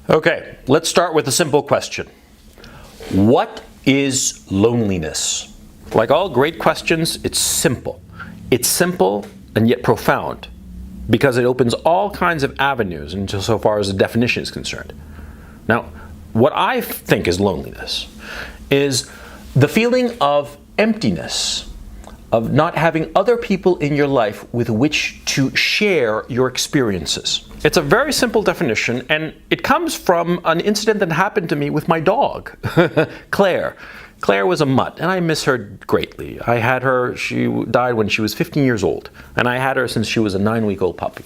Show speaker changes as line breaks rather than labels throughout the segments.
Okay, let's start with a simple question. What is loneliness? Like all great questions, it's simple. It's simple and yet profound because it opens all kinds of avenues so far as the definition is concerned. Now, what I think is loneliness is the feeling of emptiness, of not having other people in your life with which to share your experiences. It's a very simple definition, and it comes from an incident that happened to me with my dog, Claire. Claire was a mutt, and I miss her greatly. I had her, she died when she was 15 years old, and I had her since she was a 9-week-old puppy.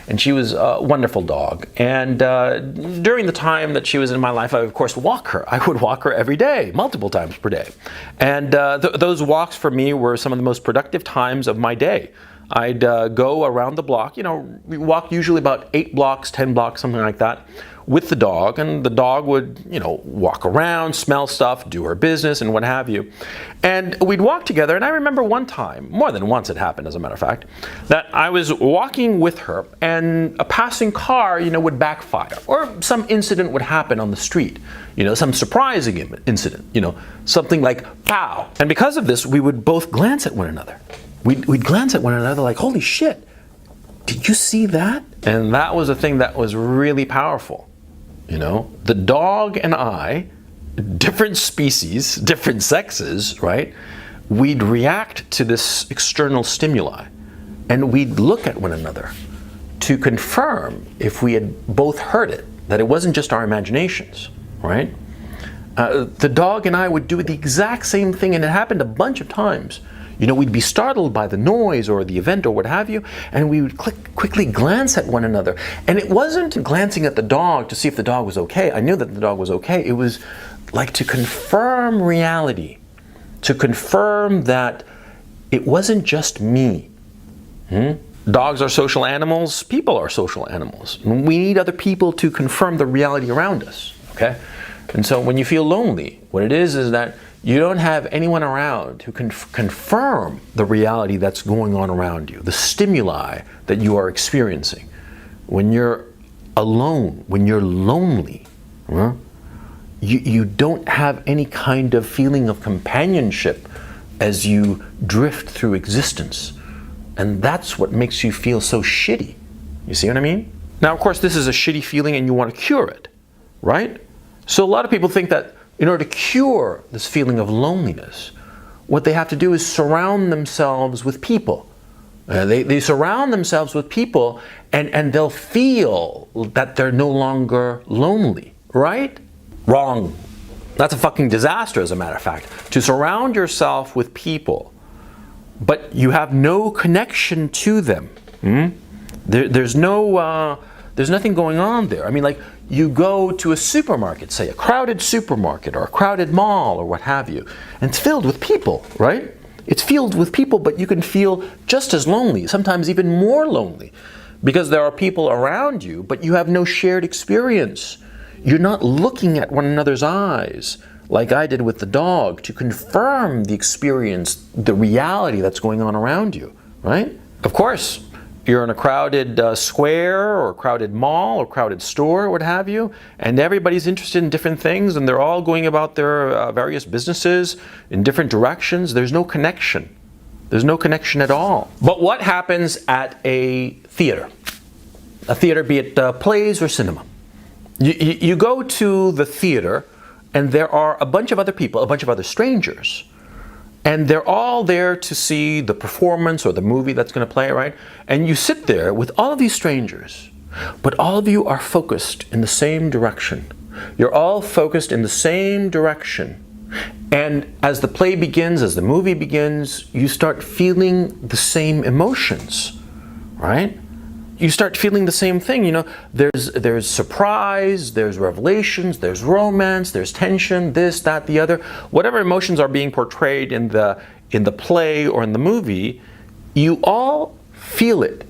And she was a wonderful dog. And during the time that she was in my life, I would, of course, walk her. I would walk her every day, multiple times per day. And those walks for me were some of the most productive times of my day. I'd go around the block, we walked usually about 8 blocks, 10 blocks, something like that, with the dog, and the dog would, walk around, smell stuff, do her business, and what have you. And we'd walk together, and I remember one time, more than once it happened, as a matter of fact, that I was walking with her, and a passing car, would backfire, or some incident would happen on the street, some surprising incident, something like pow. And because of this, we would both glance at one another. We'd glance at one another like, holy shit, did you see that? And that was a thing that was really powerful. The dog and I, different species, different sexes, right? We'd react to this external stimuli, and we'd look at one another to confirm if we had both heard it, that it wasn't just our imaginations, right? The dog and I would do the exact same thing, and it happened a bunch of times. We'd be startled by the noise or the event or what have you, and we would quickly glance at one another. And it wasn't glancing at the dog to see if the dog was okay. I knew that the dog was okay. It was like to confirm reality, to confirm that it wasn't just me. Dogs are social animals. People are social animals. We need other people to confirm the reality around us, okay? And so when you feel lonely, what it is that you don't have anyone around who can confirm the reality that's going on around you, the stimuli that you are experiencing. When you're alone, when you're lonely, you don't have any kind of feeling of companionship as you drift through existence. And that's what makes you feel so shitty. You see what I mean? Now, of course, this is a shitty feeling and you want to cure it, right? So a lot of people think that in order to cure this feeling of loneliness, what they have to do is surround themselves with people. They surround themselves with people and they'll feel that they're no longer lonely, right? Wrong. That's a fucking disaster, as a matter of fact. To surround yourself with people, but you have no connection to them. There's nothing going on there. I mean, like, you go to a supermarket, say a crowded supermarket or a crowded mall or what have you, and it's filled with people, right? It's filled with people, but you can feel just as lonely, sometimes even more lonely, because there are people around you, but you have no shared experience. You're not looking at one another's eyes, like I did with the dog, to confirm the experience, the reality that's going on around you, right? Of course, you're in a crowded square or a crowded mall or crowded store, what have you, and everybody's interested in different things and they're all going about their various businesses in different directions. There's no connection. There's no connection at all. But what happens at a theater? A theater, be it plays or cinema. You go to the theater and there are a bunch of other people, a bunch of other strangers. And they're all there to see the performance or the movie that's going to play, right? And you sit there with all of these strangers, but all of you are focused in the same direction. You're all focused in the same direction. And as the play begins, as the movie begins, you start feeling the same emotions, right? You start feeling the same thing, there's surprise, there's revelations, there's romance, there's tension, this, that, the other. Whatever emotions are being portrayed in the play or in the movie, you all feel it.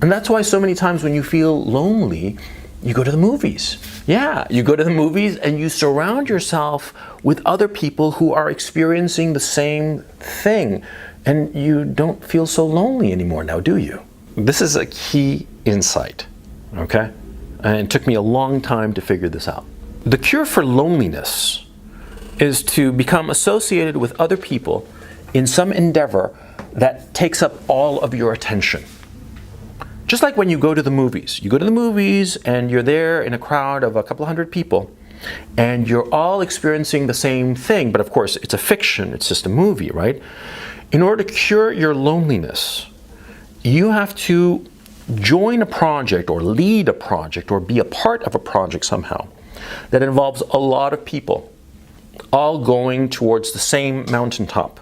And that's why so many times when you feel lonely, you go to the movies. Yeah, you go to the movies and you surround yourself with other people who are experiencing the same thing. And you don't feel so lonely anymore now, do you? This is a key insight, okay? And it took me a long time to figure this out. The cure for loneliness is to become associated with other people in some endeavor that takes up all of your attention. Just like when you go to the movies. You go to the movies and you're there in a crowd of a couple hundred people and you're all experiencing the same thing, but of course it's a fiction, it's just a movie, right? In order to cure your loneliness, you have to join a project or lead a project or be a part of a project somehow that involves a lot of people all going towards the same mountaintop.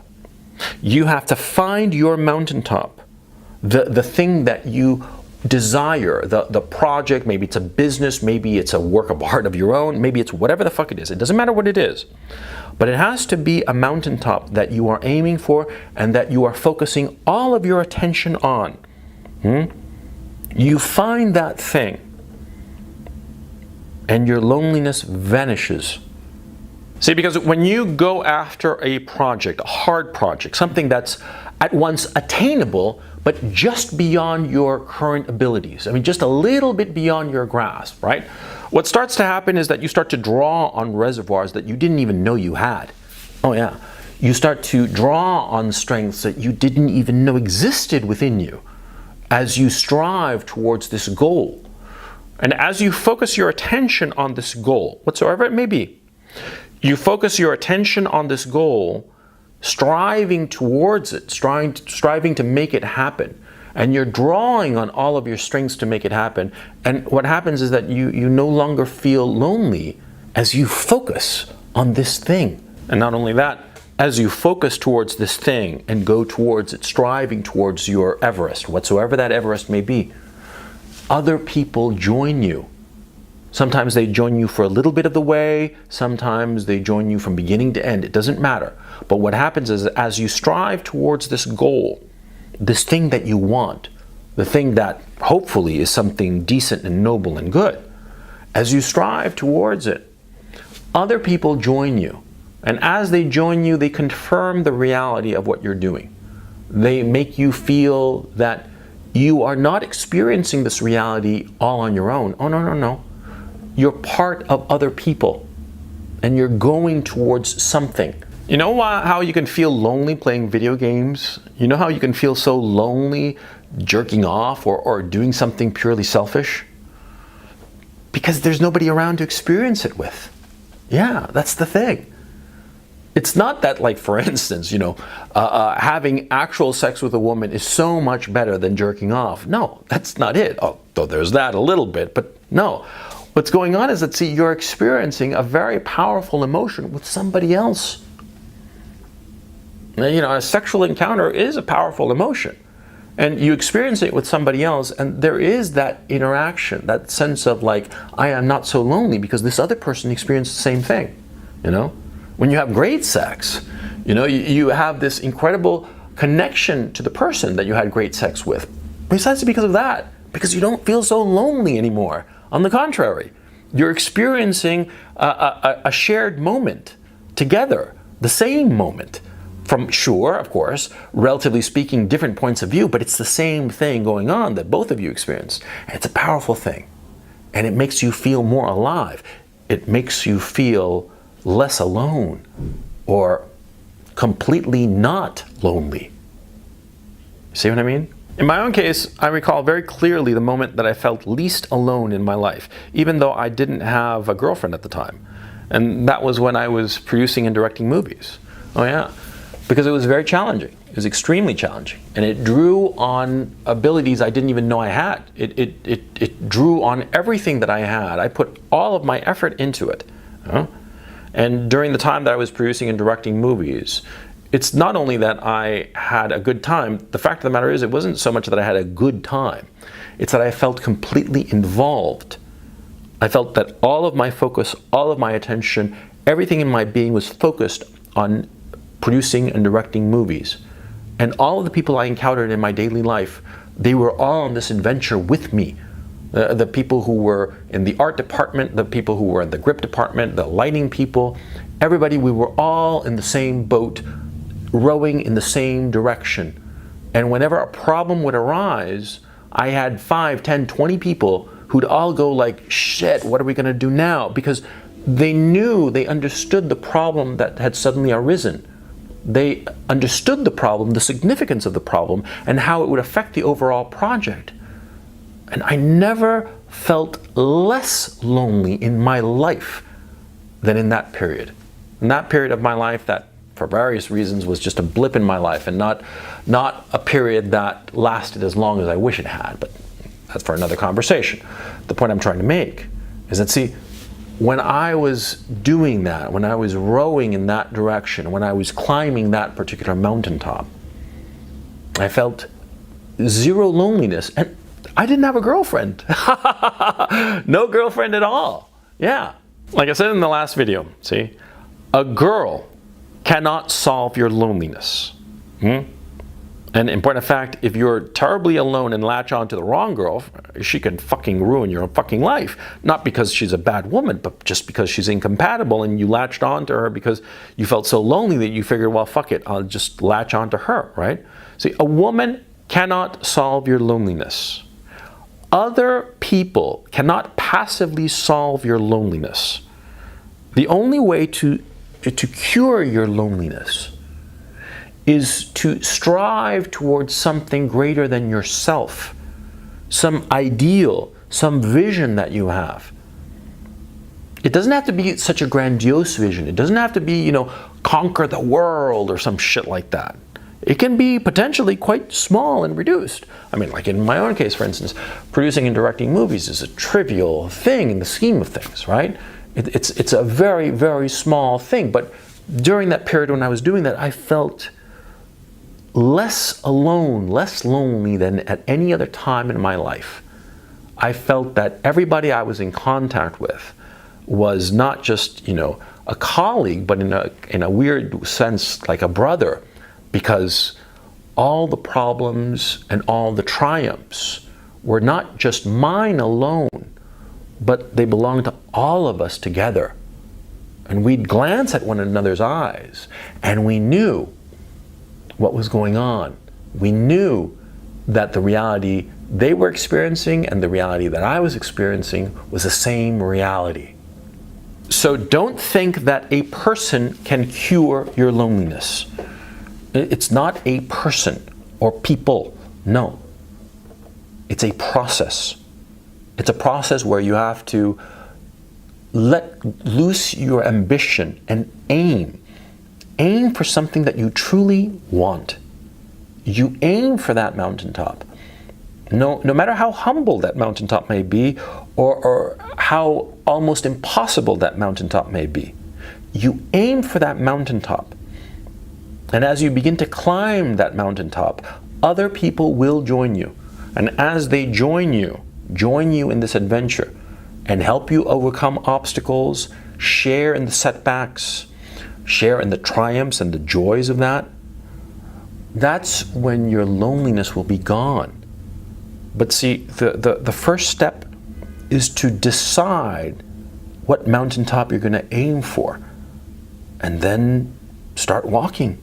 You have to find your mountaintop, the thing that you desire, the project. Maybe it's a business, maybe it's a work of art of your own, maybe it's whatever the fuck it is. It doesn't matter what it is. But it has to be a mountaintop that you are aiming for and that you are focusing all of your attention on. You find that thing and your loneliness vanishes. See, because when you go after a project, a hard project, something that's at once attainable, but just beyond your current abilities, I mean, just a little bit beyond your grasp, right? What starts to happen is that you start to draw on reservoirs that you didn't even know you had. Oh yeah. You start to draw on strengths that you didn't even know existed within you as you strive towards this goal. And as you focus your attention on this goal, whatsoever it may be, you focus your attention on this goal, striving towards it, striving to make it happen. And you're drawing on all of your strengths to make it happen. And what happens is that you no longer feel lonely as you focus on this thing. And not only that, as you focus towards this thing and go towards it, striving towards your Everest, whatsoever that Everest may be, other people join you. Sometimes they join you for a little bit of the way, sometimes they join you from beginning to end. It doesn't matter. But what happens is as you strive towards this goal, this thing that you want, the thing that hopefully is something decent and noble and good, as you strive towards it, other people join you. And as they join you, they confirm the reality of what you're doing. They make you feel that you are not experiencing this reality all on your own. Oh, no. You're part of other people and you're going towards something. You know how you can feel lonely playing video games? You know how you can feel so lonely jerking off or doing something purely selfish? Because there's nobody around to experience it with. Yeah, that's the thing. It's not that, like, for instance, having actual sex with a woman is so much better than jerking off. No, that's not it. Although there's that a little bit, but no. What's going on is that, see, you're experiencing a very powerful emotion with somebody else. A sexual encounter is a powerful emotion. And you experience it with somebody else, and there is that interaction, that sense of like, I am not so lonely because this other person experienced the same thing, When you have great sex, you have this incredible connection to the person that you had great sex with. Precisely because of that, because you don't feel so lonely anymore. On the contrary, you're experiencing a shared moment together, the same moment. From, sure, of course, relatively speaking, different points of view, but it's the same thing going on that both of you experience. And it's a powerful thing. And it makes you feel more alive. It makes you feel less alone or completely not lonely. See what I mean? In my own case, I recall very clearly the moment that I felt least alone in my life, even though I didn't have a girlfriend at the time. And that was when I was producing and directing movies. Oh yeah, because it was very challenging. It was extremely challenging. And it drew on abilities I didn't even know I had. It drew on everything that I had. I put all of my effort into it. And during the time that I was producing and directing movies, it's not only that I had a good time, the fact of the matter is it wasn't so much that I had a good time, it's that I felt completely involved. I felt that all of my focus, all of my attention, everything in my being was focused on producing and directing movies. And all of the people I encountered in my daily life, they were all on this adventure with me. The people who were in the art department, the people who were in the grip department, the lighting people, everybody, we were all in the same boat, rowing in the same direction. And whenever a problem would arise, I had 5, 10, 20 people who'd all go like, shit, what are we going to do now? Because they understood the problem that had suddenly arisen. They understood the problem, the significance of the problem, and how it would affect the overall project. And I never felt less lonely in my life than in that period. In that period of my life that, for various reasons, was just a blip in my life and not a period that lasted as long as I wish it had. But that's for another conversation. The point I'm trying to make is that, see, when I was doing that, when I was rowing in that direction, when I was climbing that particular mountaintop, I felt zero loneliness. And I didn't have a girlfriend. No girlfriend at all. Yeah. Like I said in the last video, see, a girl cannot solve your loneliness. And in point of fact, if you're terribly alone and latch on to the wrong girl, she can fucking ruin your fucking life. Not because she's a bad woman, but just because she's incompatible and you latched on to her because you felt so lonely that you figured, well, fuck it, I'll just latch on to her, right? See, a woman cannot solve your loneliness. Other people cannot passively solve your loneliness. The only way to cure your loneliness is to strive towards something greater than yourself, some ideal, some vision that you have. It doesn't have to be such a grandiose vision. It doesn't have to be, conquer the world or some shit like that. It can be potentially quite small and reduced. I mean, like in my own case, for instance, producing and directing movies is a trivial thing in the scheme of things, right? It's a very, very small thing. But during that period when I was doing that, I felt less alone, less lonely than at any other time in my life. I felt that everybody I was in contact with was not just, a colleague, but in a weird sense, like a brother, because all the problems and all the triumphs were not just mine alone, but they belonged to all of us together. And we'd glance at one another's eyes, and we knew what was going on. We knew that the reality they were experiencing and the reality that I was experiencing was the same reality. So don't think that a person can cure your loneliness. It's not a person or people. No. It's a process. It's a process where you have to let loose your ambition and aim. Aim for something that you truly want. You aim for that mountaintop. No matter how humble that mountaintop may be, or how almost impossible that mountaintop may be. You aim for that mountaintop. And as you begin to climb that mountaintop, other people will join you. And as they join you in this adventure and help you overcome obstacles, share in the setbacks, share in the triumphs and the joys of that, that's when your loneliness will be gone. But see, the first step is to decide what mountaintop you're going to aim for, and then start walking.